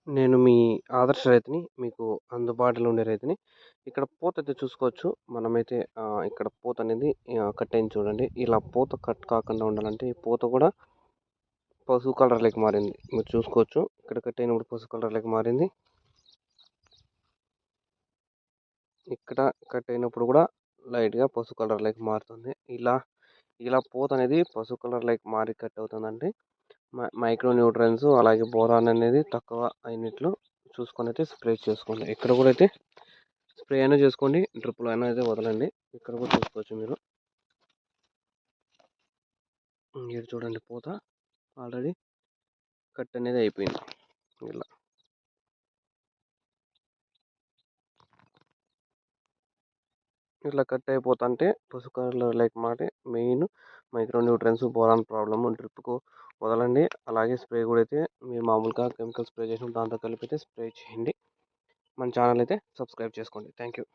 నేను మీ ఆదర్శ రైతుని. మీకు అందుబాటులో ఉండే రైతుని. ఇక్కడ పూతయితే చూసుకోవచ్చు. మనమైతే ఇక్కడ పూతనేది కట్ అయింది చూడండి. ఇలా పూత కట్ కాకుండా ఉండాలంటే, ఈ పూత కూడా పసుపు కలర్‌లోకి మారింది. మీరు చూసుకోవచ్చు. ఇక్కడ కట్ అయినప్పుడు పసుపు కలర్‌లోకి మారింది. ఇక్కడ కట్ అయినప్పుడు కూడా లైట్‌గా పసుపు కలర్‌లోకి మారుతుంది. ఇలా పూతనేది పసుపు కలర్‌లోకి మారి కట్ అవుతుందంటే, మైక్రో న్యూట్రియన్స్ అలాగే బోరాన్ అనేది తక్కువ అయినట్లు చూసుకొనైతే స్ప్రే చేసుకోండి. ఇక్కడ కూడా అయితే స్ప్రే అయినా చేసుకోండి, డ్రిప్‌లో అయినా అయితే వదలండి. ఇక్కడ కూడా చూసుకోవచ్చు మీరు. మీరు చూడండి పూత ఆల్రెడీ కట్ అనేది అయిపోయింది. ఇలా ఇట్లా కట్ అయిపోతుంటే పసుపు కలర్‌లోకి మారి main micro nutrients, boron problem డ్రిప్‌కు వదలండి. అలాగే స్ప్రే కూడా అయితే మీరు మామూలుగా కెమికల్ స్ప్రే చేసినప్పుడు దాంతో కలిపి అయితే స్ప్రే చేయండి. మన ఛానల్ అయితే సబ్స్క్రైబ్ చేసుకోండి. Thank you.